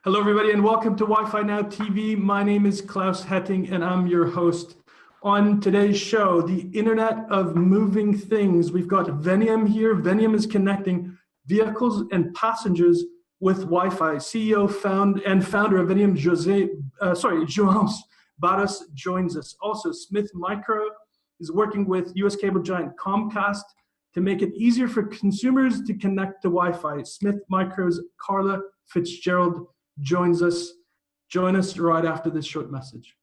Hello, everybody, and welcome to Wi-Fi Now TV. My name is Klaus Hetting, and I'm your host. On today's show, the Internet of Moving Things, we've got Veniam here. Veniam is connecting vehicles and passengers with Wi-Fi. CEO and founder of Veniam, João Barros joins us. Also, Smith Micro is working with US cable giant Comcast to make it easier for consumers to connect to Wi-Fi. Smith Micro's Carla Fitzgerald joins us. Join us right after this short message.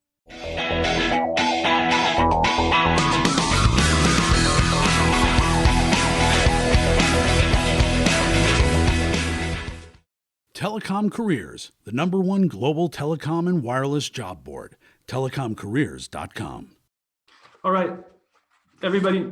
Telecom Careers, the #1 global telecom and wireless job board, telecomcareers.com. All right, everybody,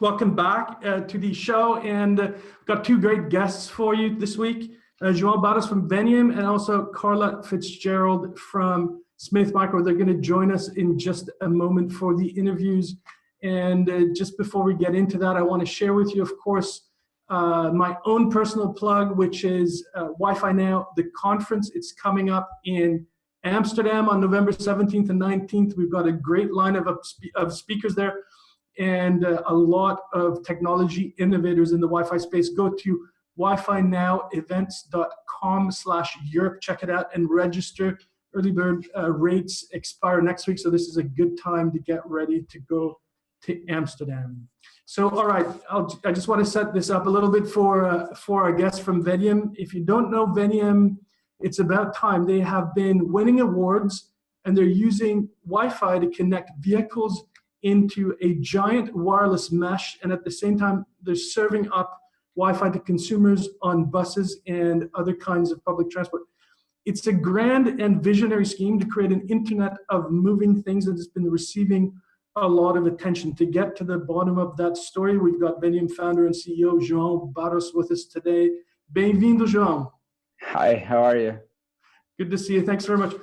welcome back to the show, and got two great guests for you this week. João Barros from Veniam and also Carla Fitzgerald from Smith Micro. They're going to join us in just a moment for the interviews. And just before we get into that, I want to share with you, of course, my own personal plug, which is Wi-Fi Now, the conference. It's coming up in Amsterdam on November 17th and 19th. We've got a great lineup of speakers there and a lot of technology innovators in the Wi-Fi space. Go to wifinowevents.com/Europe. Check it out and register. Early bird rates expire next week, so this is a good time to get ready to go to Amsterdam. So, all right, I just want to set this up a little bit for our guests from Veniam. If you don't know Veniam, it's about time. They have been winning awards, and they're using Wi-Fi to connect vehicles into a giant wireless mesh, and at the same time, they're serving up Wi-Fi to consumers on buses and other kinds of public transport. It's a grand and visionary scheme to create an Internet of Moving Things that has been receiving a lot of attention. To get to the bottom of that story, we've got Veniam founder and CEO João Barros with us today. Bem-vindo, João. Hi, how are you? Good to see you. Thanks very much.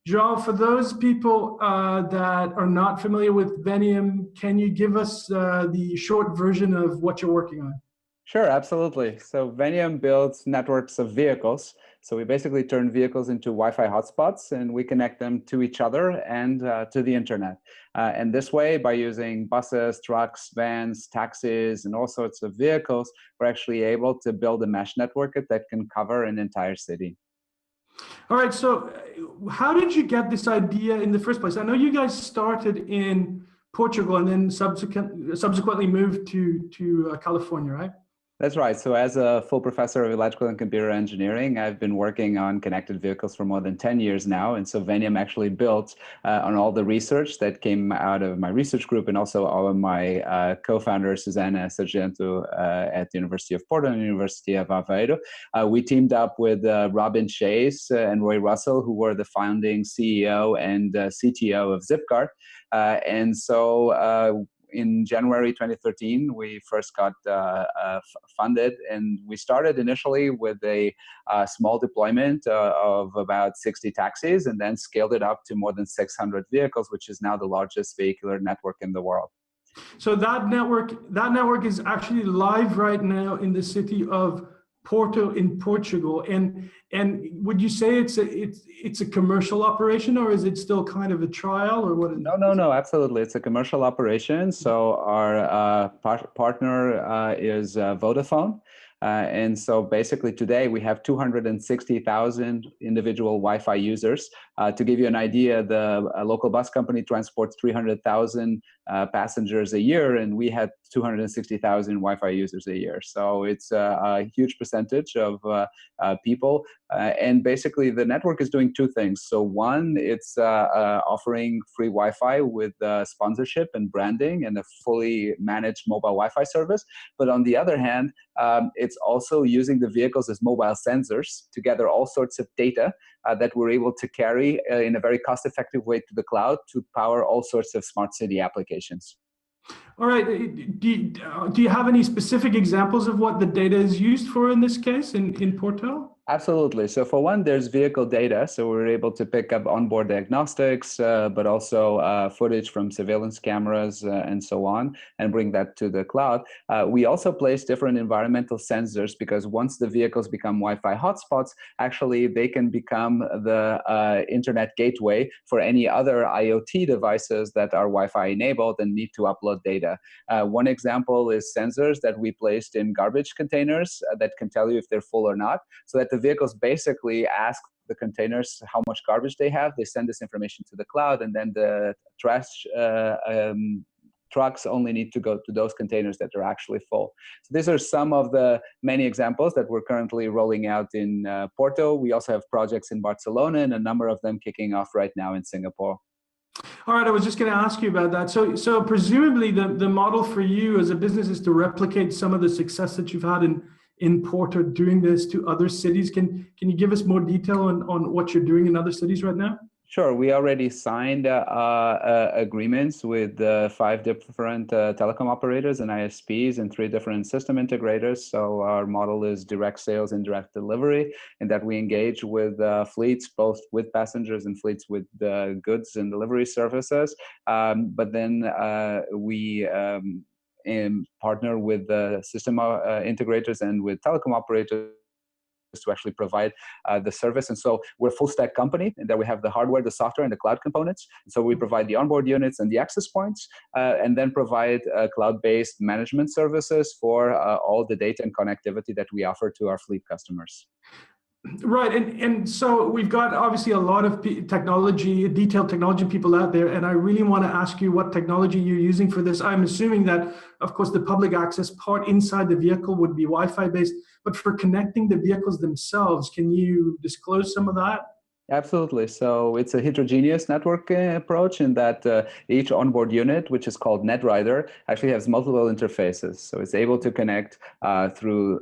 João, for those people that are not familiar with Veniam, can you give us the short version of what you're working on? Sure, absolutely. So Veniam builds networks of vehicles. So we basically turn vehicles into Wi-Fi hotspots, and we connect them to each other and to the internet. And this way, by using buses, trucks, vans, taxis, and all sorts of vehicles, we're actually able to build a mesh network that can cover an entire city. All right, so how did you get this idea in the first place? I know you guys started in Portugal and then subsequently moved to California, right? That's right. So as a full professor of electrical and computer engineering, I've been working on connected vehicles for more than 10 years now. And so Veniam actually built on all the research that came out of my research group, and also all of my co-founders, Susana Sargento at the University of Porto and University of Aveiro. We teamed up with Robin Chase and Roy Russell, who were the founding CEO and CTO of Zipcar. And so in January 2013, we first got funded, and we started initially with a small deployment of about 60 taxis, and then scaled it up to more than 600 vehicles, which is now the largest vehicular network in the world. So that network is actually live right now in the city of Porto in Portugal. And would you say it's a commercial operation, or is it still kind of a trial, or what? No, absolutely. It's a commercial operation. So our partner is Vodafone. And so basically today we have 260,000 individual Wi-Fi users. To give you an idea, the local bus company transports 300,000 passengers a year, and we had 260,000 Wi-Fi users a year. So it's a huge percentage of people. And basically the network is doing two things. So one, it's offering free Wi-Fi with sponsorship and branding and a fully managed mobile Wi-Fi service. But on the other hand, it's also using the vehicles as mobile sensors to gather all sorts of data that we're able to carry in a very cost-effective way to the cloud to power all sorts of smart city applications. All right. Do you have any specific examples of what the data is used for in this case in Porto? Absolutely. So for one, there's vehicle data. So we're able to pick up onboard diagnostics, but also footage from surveillance cameras and so on, and bring that to the cloud. We also place different environmental sensors because once the vehicles become Wi-Fi hotspots, actually they can become the internet gateway for any other IoT devices that are Wi-Fi enabled and need to upload data. One example is sensors that we placed in garbage containers that can tell you if they're full or not, so that the vehicles basically ask the containers how much garbage they have. They send this information to the cloud, and then the trash trucks only need to go to those containers that are actually full. So these are some of the many examples that we're currently rolling out in Porto. We also have projects in Barcelona and a number of them kicking off right now in Singapore. All right, I was just going to ask you about that. So presumably the model for you as a business is to replicate some of the success that you've had in Porto doing this to other cities. Can you give us more detail on what you're doing in other cities right now? Sure. We already signed agreements with 5 different telecom operators and ISPs and 3 different system integrators. So our model is direct sales and direct delivery, in that we engage with fleets, both with passengers and fleets with goods and delivery services. But then we partner with the system integrators and with telecom operators to actually provide the service. And so we're a full stack company in that we have the hardware, the software, and the cloud components. And so we provide the onboard units and the access points, and then provide cloud-based management services for all the data and connectivity that we offer to our fleet customers. Right, and so we've got obviously a lot of detailed technology people out there, and I really want to ask you what technology you're using for this. I'm assuming that, of course, the public access part inside the vehicle would be Wi-Fi based, but for connecting the vehicles themselves, can you disclose some of that? Absolutely. So it's a heterogeneous network approach in that each onboard unit, which is called NetRider, actually has multiple interfaces. So it's able to connect through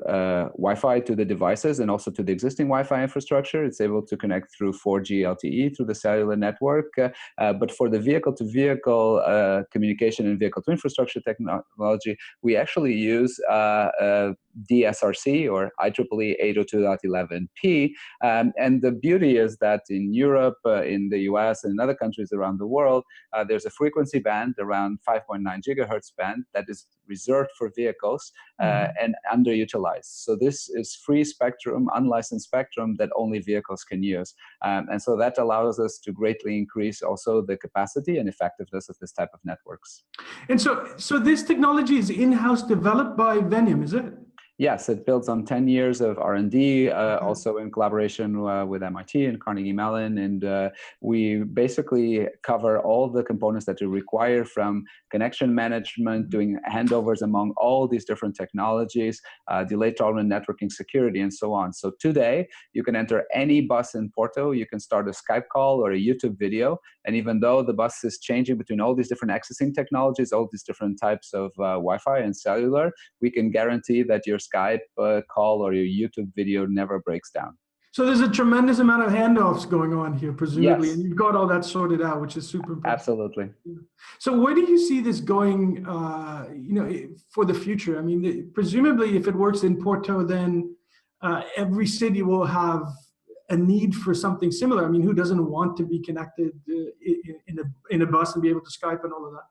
Wi-Fi to the devices and also to the existing Wi-Fi infrastructure. It's able to connect through 4G LTE through the cellular network. But for the vehicle-to-vehicle communication and vehicle-to-infrastructure technology, we actually use DSRC or IEEE 802.11p. And the beauty is that in Europe, in the US, and in other countries around the world, there's a frequency band around 5.9 gigahertz band that is reserved for vehicles and underutilized. So this is free spectrum, unlicensed spectrum that only vehicles can use. And so that allows us to greatly increase also the capacity and effectiveness of this type of networks. And so this technology is in-house developed by Veniam, is it? Yes, it builds on 10 years of R&D, also in collaboration with MIT and Carnegie Mellon. And we basically cover all the components that you require, from connection management, doing handovers among all these different technologies, delay tolerant networking, security, and so on. So today, you can enter any bus in Porto, you can start a Skype call or a YouTube video. And even though the bus is changing between all these different accessing technologies, all these different types of Wi-Fi and cellular, we can guarantee that your Skype call or your YouTube video never breaks down. So there's a tremendous amount of handoffs going on here, presumably, Yes. And you've got all that sorted out, which is super important. Absolutely. So where do you see this going, for the future? I mean, presumably, if it works in Porto, then every city will have a need for something similar. I mean, who doesn't want to be connected in a bus and be able to Skype and all of that?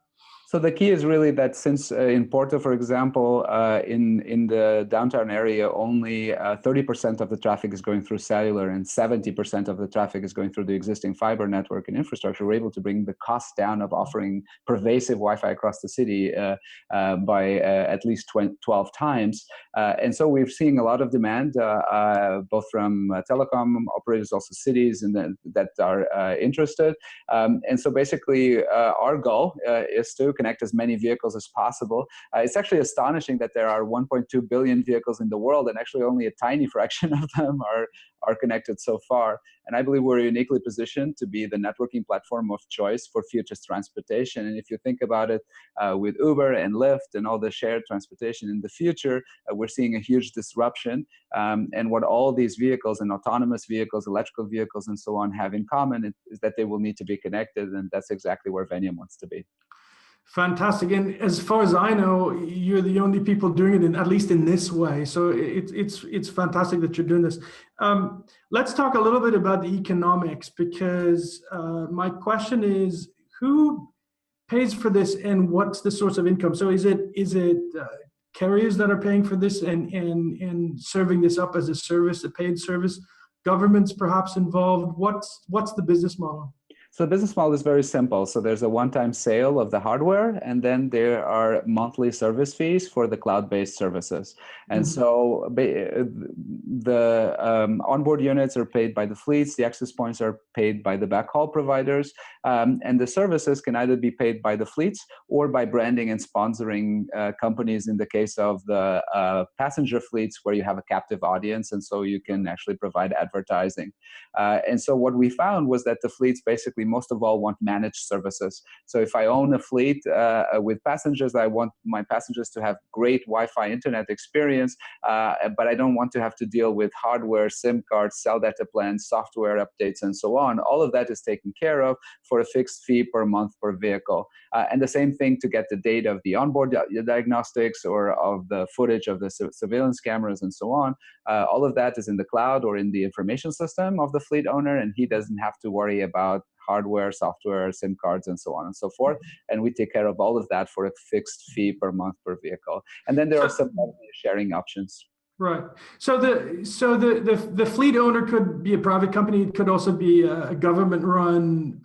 So the key is really that since in Porto, for example, in the downtown area, only 30% of the traffic is going through cellular and 70% of the traffic is going through the existing fiber network and infrastructure, we're able to bring the cost down of offering pervasive Wi-Fi across the city by at least 12 times. And so we're seeing a lot of demand, both from telecom operators, also cities, and that are interested. And so basically, our goal is to connect as many vehicles as possible. It's actually astonishing that there are 1.2 billion vehicles in the world, and actually only a tiny fraction of them are connected so far. And I believe we're uniquely positioned to be the networking platform of choice for future transportation. And if you think about it, with Uber and Lyft and all the shared transportation in the future, we're seeing a huge disruption. And what all these vehicles and autonomous vehicles, electrical vehicles, and so on have in common is that they will need to be connected. And that's exactly where Veniam wants to be. Fantastic. And as far as I know, you're the only people doing it, at least in this way. So it's fantastic that you're doing this. Let's talk a little bit about the economics, because my question is, who pays for this and what's the source of income? So is it carriers that are paying for this and serving this up as a service, a paid service? Governments perhaps involved? What's the business model? So the business model is very simple. So there's a one-time sale of the hardware, and then there are monthly service fees for the cloud-based services. And so the onboard units are paid by the fleets, the access points are paid by the backhaul providers, and the services can either be paid by the fleets or by branding and sponsoring companies in the case of the passenger fleets, where you have a captive audience, and so you can actually provide advertising. And so what we found was that the fleets basically most of all want managed services. So if I own a fleet with passengers, I want my passengers to have great Wi-Fi internet experience, but I don't want to have to deal with hardware, SIM cards, cell data plans, software updates, and so on. All of that is taken care of for a fixed fee per month per vehicle. And the same thing to get the data of the onboard diagnostics or of the footage of the surveillance cameras and so on. All of that is in the cloud or in the information system of the fleet owner, and he doesn't have to worry about hardware, software, SIM cards, and so on and so forth. And we take care of all of that for a fixed fee per month per vehicle. And then there are some sharing options. Right. So the fleet owner could be a private company. It could also be a government-run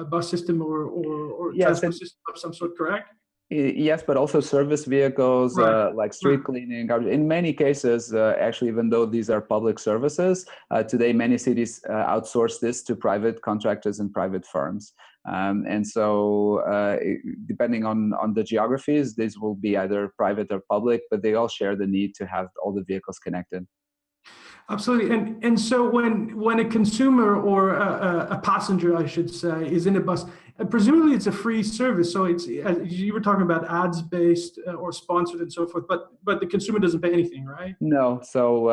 bus system or transport system of some sort, correct? Yes, but also service vehicles, like street cleaning. In many cases, actually, even though these are public services, today many cities outsource this to private contractors and private firms. And so depending on the geographies, these will be either private or public, but they all share the need to have all the vehicles connected. Absolutely. And so when a consumer or a passenger, I should say, is in a bus, presumably it's a free service. So it's, you were talking about ads based or sponsored and so forth, but the consumer doesn't pay anything, right? No. So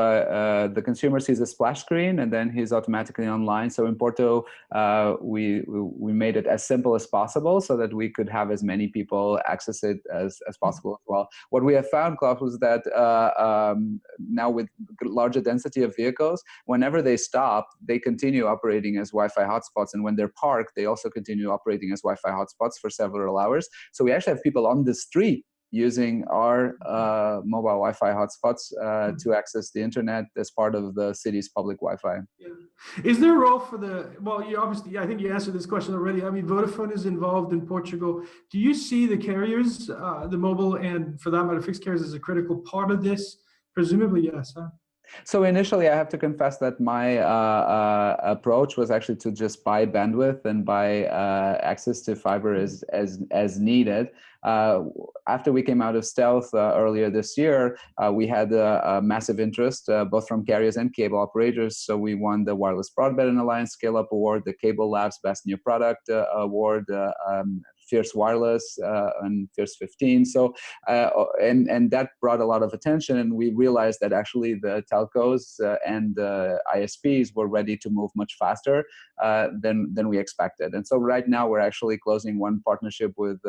the consumer sees a splash screen and then he's automatically online. So in Porto, we made it as simple as possible so that we could have as many people access it as possible as well. What we have found, Klaus, was that now with larger density of vehicles, whenever they stop, they continue operating as Wi-Fi hotspots. And when they're parked, they also continue operating as Wi-Fi hotspots for several hours. So we actually have people on the street using our mobile Wi-Fi hotspots to access the internet as part of the city's public Wi-Fi. Yeah. Is there a role for you obviously, I think you answered this question already. I mean, Vodafone is involved in Portugal. Do you see the carriers, the mobile and for that matter, fixed carriers as a critical part of this? Presumably, yes, huh? So initially, I have to confess that my approach was actually to just buy bandwidth and buy access to fiber as needed. After we came out of stealth earlier this year, we had a massive interest both from carriers and cable operators. So we won the Wireless Broadband Alliance Scale Up Award, the Cable Labs Best New Product Award, Fierce Wireless and Fierce 15. So and that brought a lot of attention, and we realized that actually the telcos and the ISPs were ready to move much faster than we expected. And so right now we're actually closing one partnership with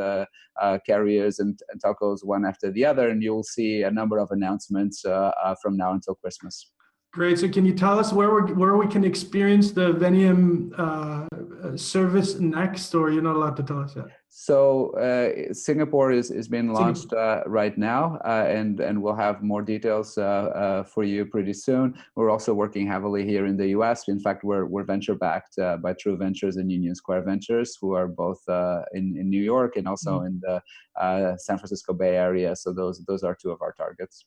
carriers and telcos one after the other, and you'll see a number of announcements from now until Christmas. Great. So can you tell us where we can experience the Venium service next, or you're not allowed to tell us yet? So Singapore is being launched right now, and we'll have more details for you pretty soon. We're also working heavily here in the US. In fact, we're venture backed by True Ventures and Union Square Ventures, who are both in New York and also in the San Francisco Bay Area. So those are two of our targets.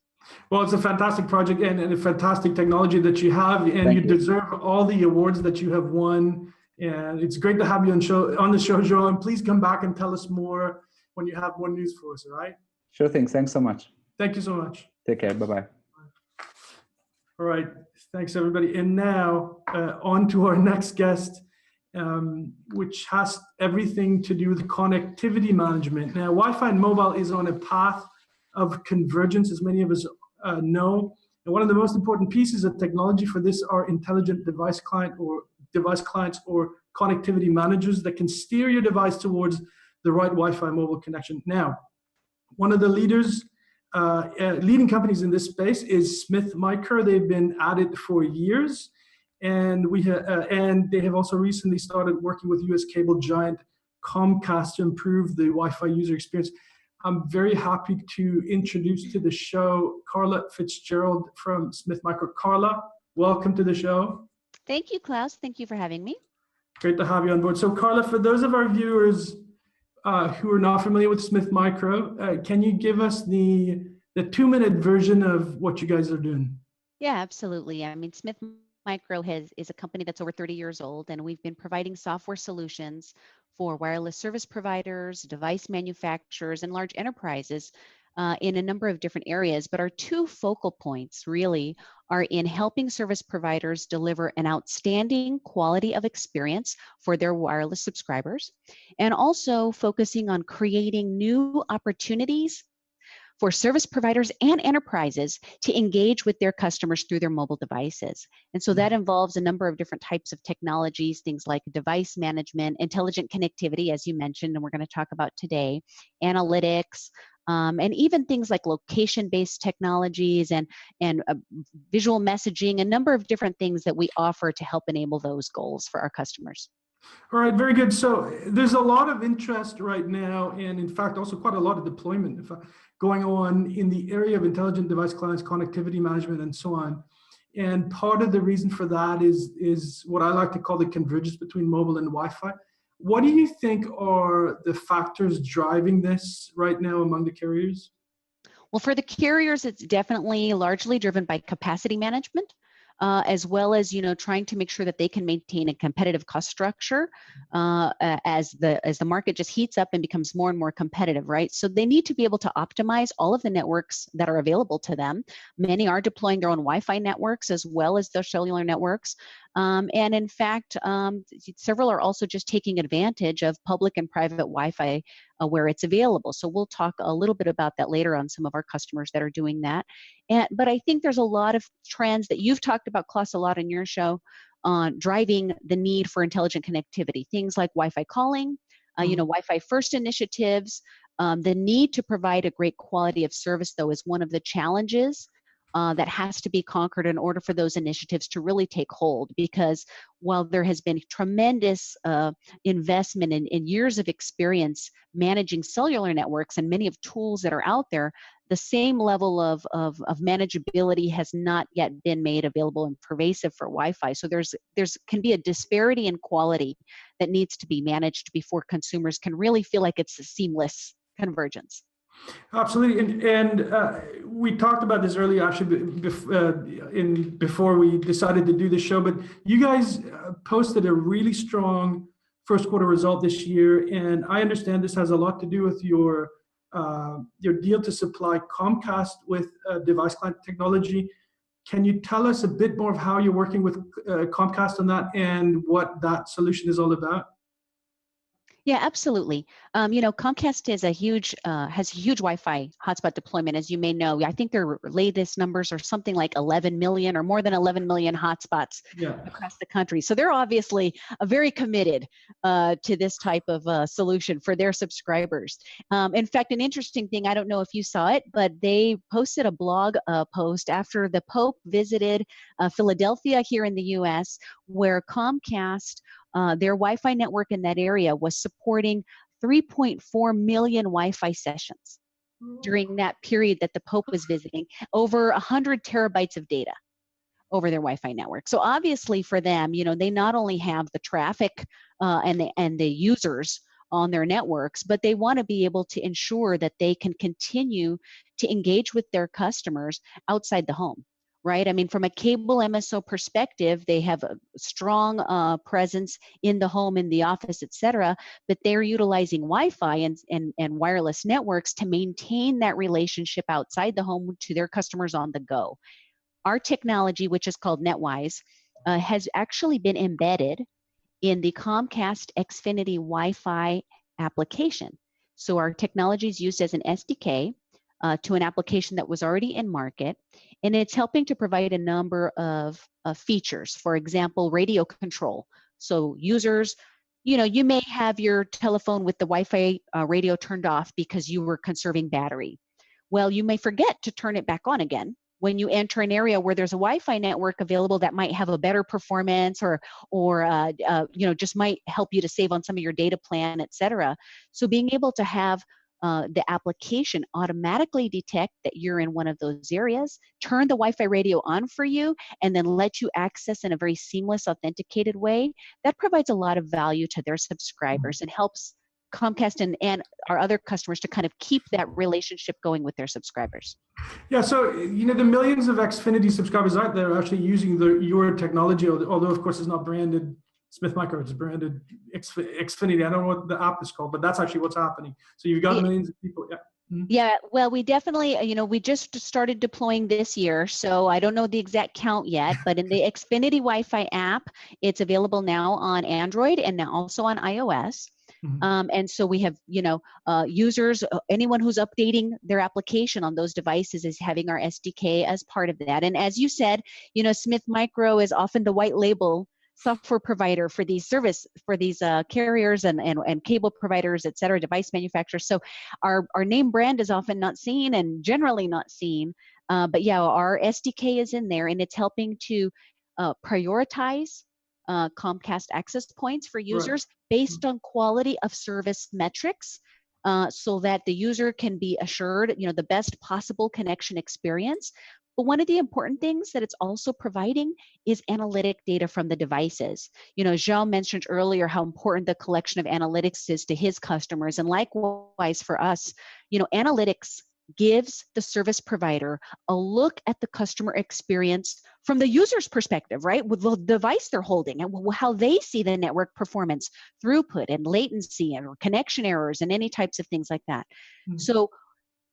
Well, it's a fantastic project and a fantastic technology that you have, and you deserve all the awards that you have won. And it's great to have you on the show, João. And please come back and tell us more when you have more news for us, all right? Sure thing. Thanks so much. Thank you so much. Take care. Bye-bye. All right. Thanks, everybody. And now on to our next guest, which has everything to do with connectivity management. Now, Wi-Fi and mobile is on a path of convergence, as many of us know. And one of the most important pieces of technology for this are intelligent device clients or connectivity managers that can steer your device towards the right Wi-Fi mobile connection. Now, one of the leading companies in this space is Smith Micro. They've been at it for years, and and they have also recently started working with U.S. cable giant Comcast to improve the Wi-Fi user experience. I'm very happy to introduce to the show Carla Fitzgerald from Smith Micro. Carla, welcome to the show. Thank you, Klaus. Thank you for having me. Great to have you on board. So Carla, for those of our viewers who are not familiar with Smith Micro, can you give us the 2-minute version of what you guys are doing? Yeah, absolutely. I mean, Smith Micro is a company that's over 30 years old, and we've been providing software solutions for wireless service providers, device manufacturers, and large enterprises in a number of different areas. But our two focal points really are in helping service providers deliver an outstanding quality of experience for their wireless subscribers, and also focusing on creating new opportunities for service providers and enterprises to engage with their customers through their mobile devices. And so that involves a number of different types of technologies, things like device management, intelligent connectivity, as you mentioned, and we're going to talk about today, analytics, and even things like location-based technologies and visual messaging, a number of different things that we offer to help enable those goals for our customers. All right, very good. So there's a lot of interest right now, and in fact, also quite a lot of deployment going on in the area of intelligent device clients, connectivity management, and so on. And part of the reason for that is what I like to call the convergence between mobile and Wi-Fi. What do you think are the factors driving this right now among the carriers? Well, for the carriers, it's definitely largely driven by capacity management. As well as trying to make sure that they can maintain a competitive cost structure as the market just heats up and becomes more and more competitive, right? So they need to be able to optimize all of the networks that are available to them. Many are deploying their own Wi-Fi networks as well as their cellular networks. And in fact, several are also just taking advantage of public and private Wi-Fi where it's available. So we'll talk a little bit about that later on some of our customers that are doing that. But I think there's a lot of trends that you've talked about, Klaus, a lot in your show on driving the need for intelligent connectivity. Things like Wi-Fi calling, Wi-Fi first initiatives. The need to provide a great quality of service, though, is one of the challenges that has to be conquered in order for those initiatives to really take hold. Because while there has been tremendous investment in years of experience managing cellular networks and many of tools that are out there, the same level of manageability has not yet been made available and pervasive for Wi-Fi. So there's can be a disparity in quality that needs to be managed before consumers can really feel like it's a seamless convergence. Absolutely, and we talked about this earlier, actually, before we decided to do this show. But you guys posted a really strong first quarter result this year, and I understand this has a lot to do with your deal to supply Comcast with device client technology. Can you tell us a bit more of how you're working with Comcast on that and what that solution is all about? Yeah, absolutely. Comcast is has a huge Wi-Fi hotspot deployment, as you may know. I think their latest numbers are something like 11 million or more than 11 million hotspots across the country. So they're obviously very committed to this type of solution for their subscribers. In fact, an interesting thing, I don't know if you saw it, but they posted a blog post after the Pope visited Philadelphia here in the U.S., where Comcast their Wi-Fi network in that area was supporting 3.4 million Wi-Fi sessions during that period that the Pope was visiting, over 100 terabytes of data over their Wi-Fi network. So obviously for them, they not only have the traffic and the users on their networks, but they want to be able to ensure that they can continue to engage with their customers outside the home. Right? I mean, from a cable MSO perspective, they have a strong presence in the home, in the office, et cetera, but they're utilizing Wi-Fi and wireless networks to maintain that relationship outside the home to their customers on the go. Our technology, which is called NetWise, has actually been embedded in the Comcast Xfinity Wi-Fi application. So our technology is used as an SDK to an application that was already in market, and it's helping to provide a number of features. For example, radio control. So users you may have your telephone with the Wi-Fi radio turned off because you were conserving battery. Well, you may forget to turn it back on again when you enter an area where there's a Wi-Fi network available that might have a better performance or just might help you to save on some of your data plan, et cetera. So being able to have the application automatically detect that you're in one of those areas, turn the Wi-Fi radio on for you, and then let you access in a very seamless, authenticated way, that provides a lot of value to their subscribers and helps Comcast and our other customers to kind of keep that relationship going with their subscribers. Yeah, so the millions of Xfinity subscribers out there are actually using your technology, although of course it's not branded Smith Micro, it's branded Xfinity. I don't know what the app is called, but that's actually what's happening. So you've got millions of people. Yeah. Mm-hmm. Yeah, well, we definitely, we just started deploying this year, so I don't know the exact count yet, but in the Xfinity Wi-Fi app, it's available now on Android and now also on iOS. Mm-hmm. And so we have, users, anyone who's updating their application on those devices is having our SDK as part of that. And as you said, Smith Micro is often the white label software provider for these carriers and cable providers, et cetera, device manufacturers. So our name brand is often not seen and generally not seen. But yeah, our SDK is in there and it's helping to prioritize Comcast access points for users based on quality of service metrics, so that the user can be assured, the best possible connection experience. But one of the important things that it's also providing is analytic data from the devices. João mentioned earlier how important the collection of analytics is to his customers, and likewise for us, analytics gives the service provider a look at the customer experience from the user's perspective, right? With the device they're holding and how they see the network performance, throughput and latency and connection errors and any types of things like that. Mm-hmm. So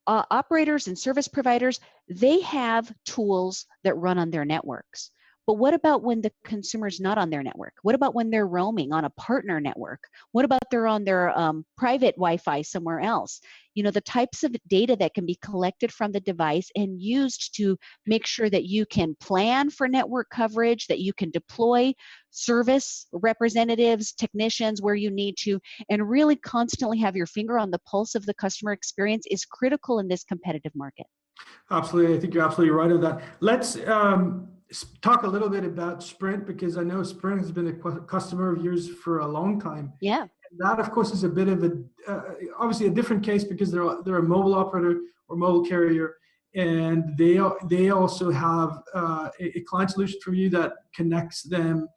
operators and service providers, they have tools that run on their networks. But what about when the consumer's not on their network? What about when they're roaming on a partner network? What about they're on their private Wi-Fi somewhere else? The types of data that can be collected from the device and used to make sure that you can plan for network coverage, that you can deploy service representatives, technicians where you need to, and really constantly have your finger on the pulse of the customer experience is critical in this competitive market. Absolutely. I think you're absolutely right on that. Let's talk a little bit about Sprint, because I know Sprint has been a customer of yours for a long time. Yeah. And that, of course, is a bit of obviously a different case because they're a mobile operator or mobile carrier, and they also have a client solution for you that connects them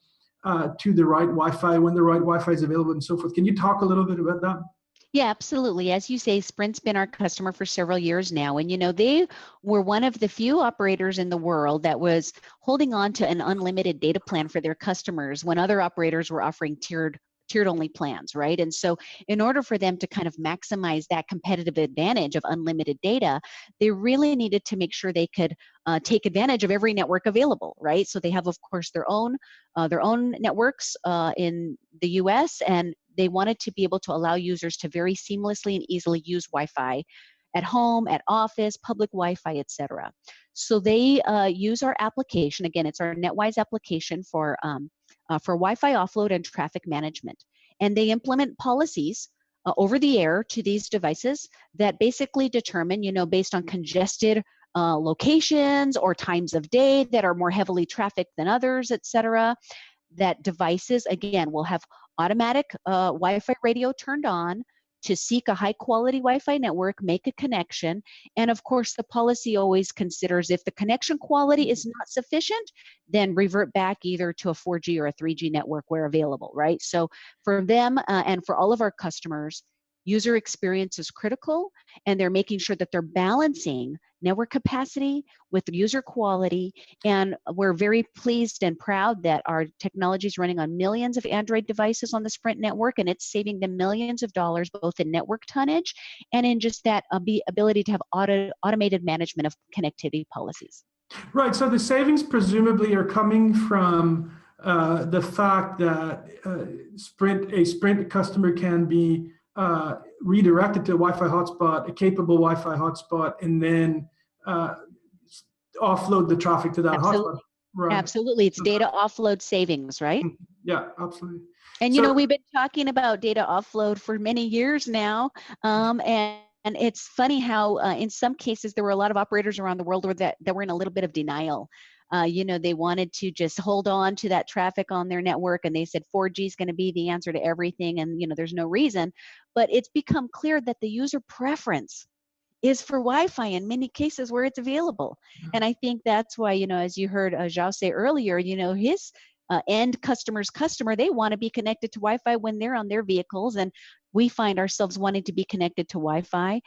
to the right Wi-Fi when the right Wi-Fi is available and so forth. Can you talk a little bit about that? Yeah, absolutely. As you say, Sprint's been our customer for several years now. And, they were one of the few operators in the world that was holding on to an unlimited data plan for their customers when other operators were offering tiered only plans, right? And so in order for them to kind of maximize that competitive advantage of unlimited data, they really needed to make sure they could take advantage of every network available, right? So they have, of course, their own networks in the US, and they wanted to be able to allow users to very seamlessly and easily use Wi-Fi at home, at office, public Wi-Fi, et cetera. So they use our application. Again, it's our NetWise application for Wi-Fi offload and traffic management. And they implement policies over the air to these devices that basically determine, based on congested locations or times of day that are more heavily trafficked than others, et cetera, that devices, again, will have automatic Wi-Fi radio turned on to seek a high quality Wi-Fi network, make a connection. And of course, the policy always considers if the connection quality is not sufficient, then revert back either to a 4G or a 3G network where available, right? So for them and for all of our customers, user experience is critical, and they're making sure that they're balancing network capacity with user quality. And we're very pleased and proud that our technology is running on millions of Android devices on the Sprint network, and it's saving them millions of dollars, both in network tonnage and in just that ability to have automated management of connectivity policies. Right. So the savings presumably are coming from the fact that a Sprint customer can be redirected to a Wi-Fi hotspot, a capable Wi-Fi hotspot, and then offload the traffic to that hotspot. Right. Absolutely. It's data offload savings, right? Yeah, absolutely. And, So, we've been talking about data offload for many years now. And it's funny how in some cases there were a lot of operators around the world that were in a little bit of denial. They wanted to just hold on to that traffic on their network, and they said 4G is going to be the answer to everything, and there's no reason. But it's become clear that the user preference is for Wi-Fi in many cases where it's available. And I think that's why, as you heard Zhao say earlier, his end customer's customer, they want to be connected to Wi-Fi when they're on their vehicles. And we find ourselves wanting to be connected to Wi-Fi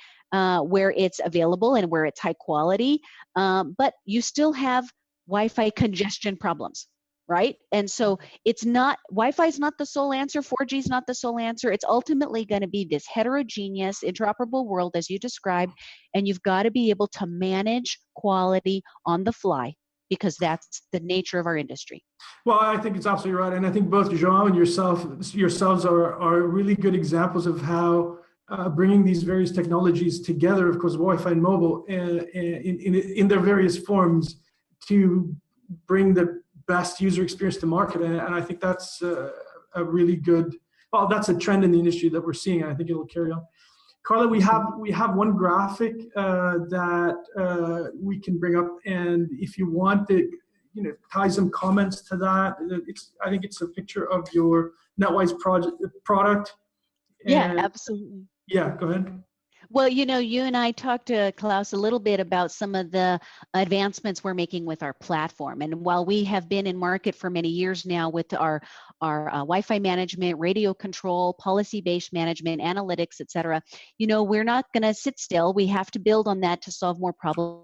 where it's available and where it's high quality. But you still have Wi-Fi congestion problems, right? And so Wi-Fi is not the sole answer, 4G is not the sole answer. It's ultimately going to be this heterogeneous, interoperable world as you described, and you've got to be able to manage quality on the fly because that's the nature of our industry. well, I think it's absolutely right. And I think both João and yourselves are really good examples of how bringing these various technologies together, of course, Wi-Fi and mobile in their various forms to bring the best user experience to market. And I think that's a really good, well, that's a trend in the industry that we're seeing. And I think it'll carry on. Carla, we have one graphic that we can bring up, and if you want to, tie some comments to that. I think it's a picture of your NetWise product. Yeah, absolutely. Yeah, go ahead. Well, you and I talked to Klaus a little bit about some of the advancements we're making with our platform. And while we have been in market for many years now with our Wi-Fi management, radio control, policy-based management, analytics, et cetera, we're not going to sit still. We have to build on that to solve more problems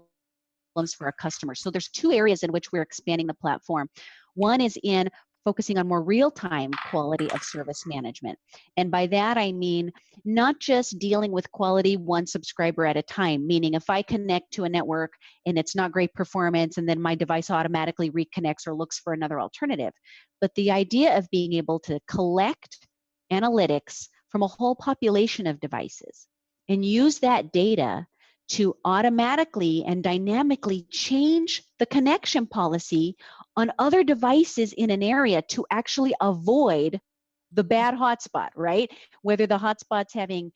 for our customers. So there's two areas in which we're expanding the platform. One is in focusing on more real-time quality of service management. And by that, I mean not just dealing with quality one subscriber at a time, meaning if I connect to a network and it's not great performance and then my device automatically reconnects or looks for another alternative. But the idea of being able to collect analytics from a whole population of devices and use that data to automatically and dynamically change the connection policy on other devices in an area to actually avoid the bad hotspot, right? Whether the hotspot's having,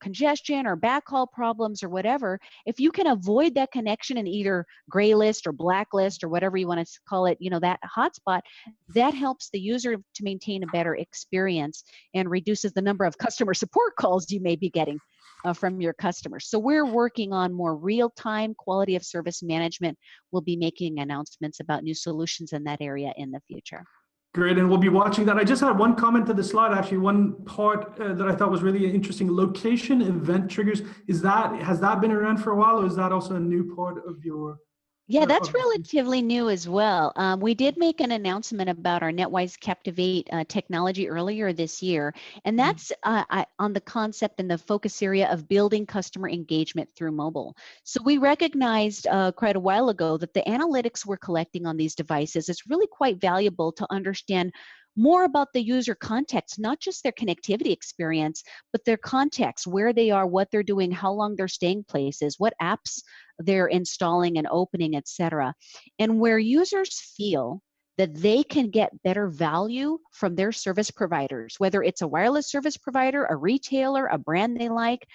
congestion or backhaul problems or whatever, if you can avoid that connection in either gray list or blacklist or whatever you want to call it, that hotspot, that helps the user to maintain a better experience and reduces the number of customer support calls you may be getting from your customers. So we're working on more real-time quality of service management. We'll be making announcements about new solutions in that area in the future. Great, and we'll be watching that. I just had one comment to the slide, actually, one part that I thought was really interesting. Location event triggers, has that been around for a while, or is that also a new part of your? Yeah, that's relatively new as well. We did make an announcement about our NetWise Captivate technology earlier this year, and that's on the concept and the focus area of building customer engagement through mobile. So we recognized quite a while ago that the analytics we're collecting on these devices is really quite valuable to understand more about the user context, not just their connectivity experience, but their context, where they are, what they're doing, how long they're staying places, what apps they're installing and opening, etc. And where users feel that they can get better value from their service providers, whether it's a wireless service provider, a retailer, a brand they like,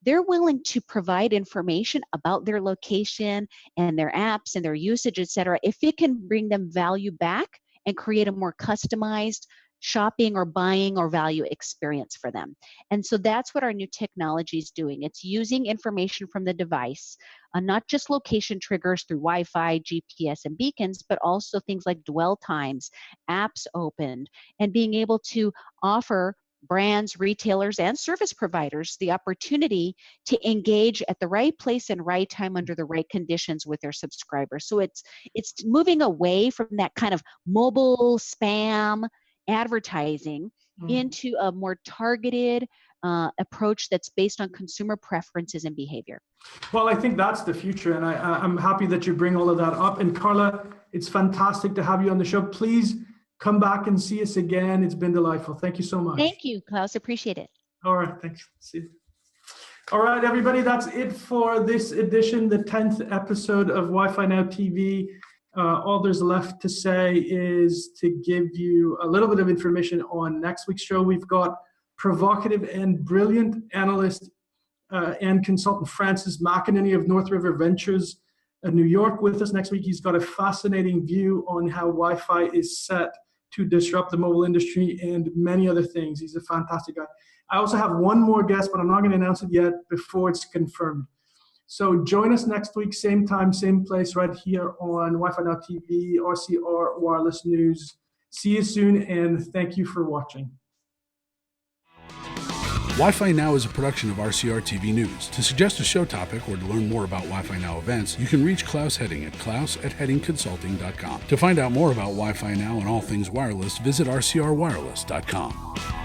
they're willing to provide information about their location and their apps and their usage, etc., if it can bring them value back and create a more customized shopping or buying or value experience for them. And so that's what our new technology is doing. It's using information from the device, not just location triggers through Wi-Fi, GPS, and beacons, but also things like dwell times, apps opened, and being able to offer brands, retailers, and service providers the opportunity to engage at the right place and right time under the right conditions with their subscribers. So it's moving away from that kind of mobile spam advertising into a more targeted approach that's based on consumer preferences and behavior. Well, I think that's the future, and I'm happy that you bring all of that up. And Carla, it's fantastic to have you on the show. Please come back and see us again. It's been delightful. Thank you so much. Thank you, Klaus. Appreciate it. All right. Thanks. See you. All right, everybody. That's it for this edition, the 10th episode of Wi-Fi Now TV. All there's left to say is to give you a little bit of information on next week's show. We've got provocative and brilliant analyst and consultant Francis McEnany of North River Ventures in New York with us next week. He's got a fascinating view on how Wi-Fi is set to disrupt the mobile industry and many other things. He's a fantastic guy. I also have one more guest, but I'm not going to announce it yet before it's confirmed. So join us next week, same time, same place, right here on Wi-Fi Now TV, RCR Wireless News. See you soon, and thank you for watching. Wi-Fi Now is a production of RCR TV News. To suggest a show topic or to learn more about Wi-Fi Now events, you can reach Klaus Heading at klaus@headingconsulting.com. To find out more about Wi-Fi Now and all things wireless, visit rcrwireless.com.